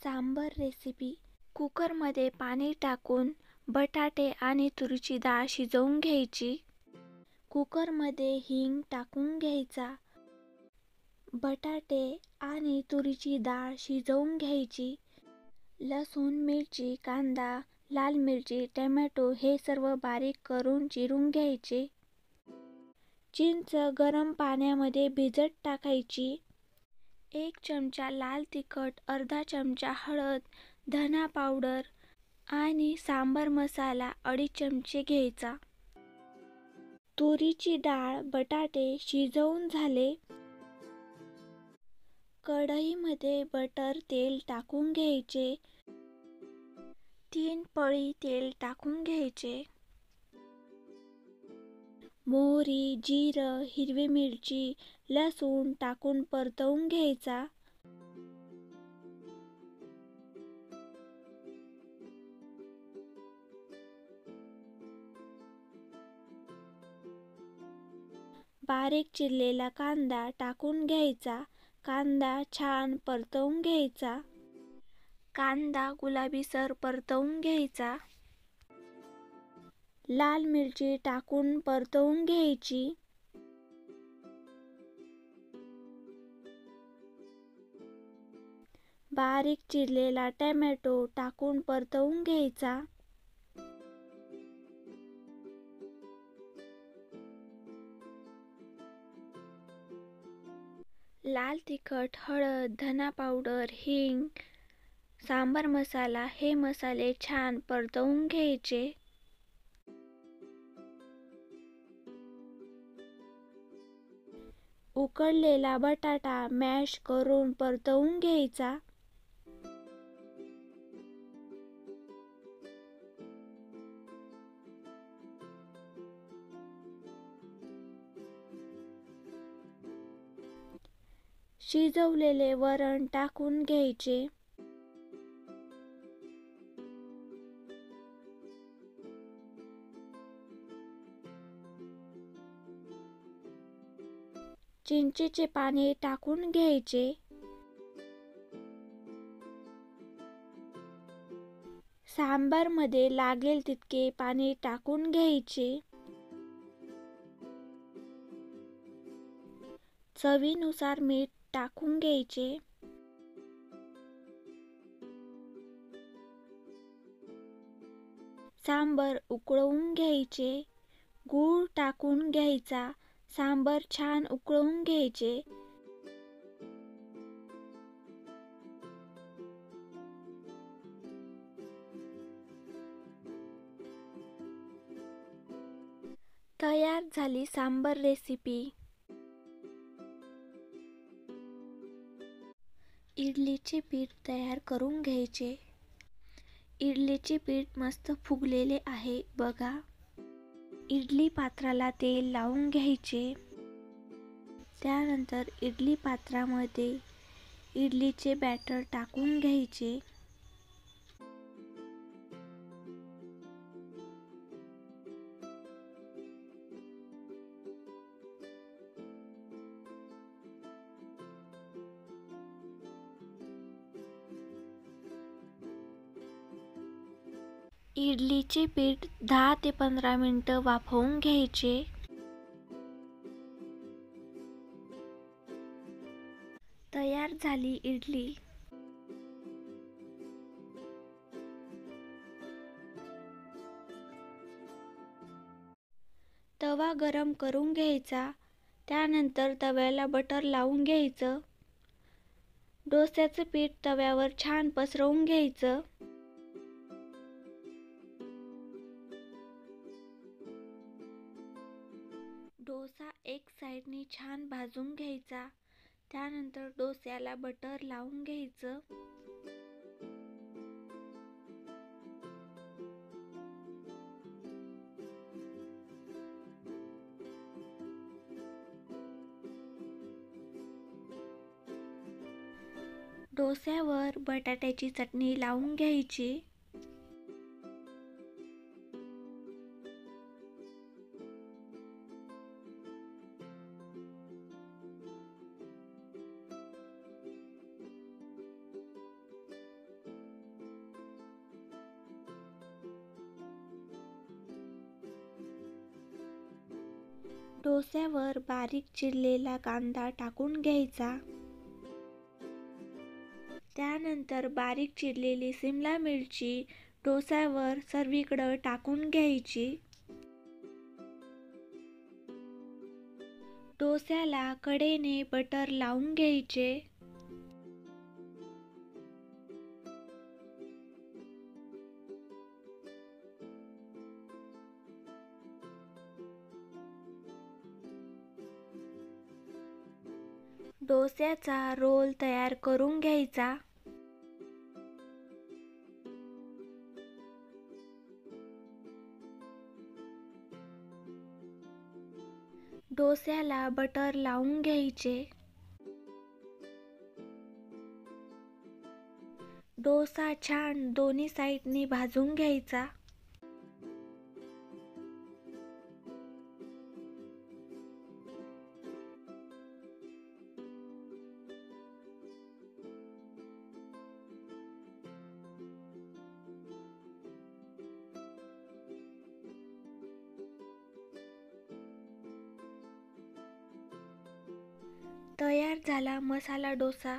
Sambar recipe. कुकरमध्ये पाणी टाकून बटाटे आणि तुरीची डाळ शिजवून घ्यायची. कुकरमध्ये हिंग टाकून घ्यायचा. बटाटे आणि तुरीची डाळ शिजवून घ्यायची. लसूण, मिरची, कांदा, लाल मिरची, टोमॅटो हे सर्व बारीक करून चिरून घ्यायचे. चिंच गरम पाण्यामध्ये भिजत टाकायची. 1 चमचा लाल तिखट, अर्धा चमचा हळद, धना पावडर आणि सांबर मसाला 2.5 चमचे घ्यायचा. तुरीची डाळ, बटाटे शिजवून झाले. कढईमध्ये बटर तेल टाकून घ्यायचे. 3 पळी तेल टाकून घ्यायचे. मोहरी, जिरं, हिरवी मिरची, लसूण टाकून परतवून घ्यायचा. बारीक चिरलेला कांदा टाकून घ्यायचा. कांदा छान परतवून घ्यायचा. कांदा गुलाबीसर परतवून घ्यायचा. लाल मिरची टाकून परतवून घ्यायची. बारीक चिरलेला टोमॅटो टाकून परतवून घ्यायचा. लाल तिखट, हळद, धना पावडर, हिंग, सांबर मसाला हे मसाले छान परतवून घ्यायचे. उकडलेला बटाटा मॅश करून परतवून घ्यायचा. शिजवलेले वरण टाकून घ्यायचे. चिंचेचे पाणी टाकून घ्यायचे. सांबारमध्ये लागेल तितके पाणी टाकून घ्यायचे. चवीनुसार मीठ टाकून घ्यायचे. सांबर उकळवून घ्यायचे. गूळ टाकून घ्यायचा. सांबर छान उकळवून घ्यायचे. तयार झाली सांबर रेसिपी. इडलीचे पीठ तयार करून घ्यायचे. इडलीचे पीठ मस्त फुगलेले आहे बघा. इडली पात्राला तेल लावून घ्यायचे. त्यानंतर इडली पात्रामध्ये इडलीचे बॅटर टाकून घ्यायचे. इडलीचे पीठ 10 ते 15 मिनिटं वाफवून घ्यायचे. तयार झाली इडली. तवा गरम करून घ्यायचा. त्यानंतर तव्याला बटर लावून घ्यायचं. डोस्याचं पीठ तव्यावर छान पसरवून घ्यायचं. डोसा एक साईडने छान भाजून घ्यायचा. त्यानंतर डोस्याला बटर लावून घ्यायचं. डोस्यावर बटाट्याची चटणी लावून घ्यायची. डोस्यावर बारीक चिरलेला कांदा टाकून घ्यायचा. त्यानंतर बारीक चिरलेली सिमला मिरची डोस्यावर सर्वीकडं टाकून घ्यायची. डोस्याला कडेने बटर लावून घ्यायचे. डोस्याचा रोल तयार करून घ्यायचा. डोस्याला बटर लावून घ्यायचे. डोसा छान दोन्ही साईडनी भाजून घ्यायचा. तयार झाला मसाला डोसा.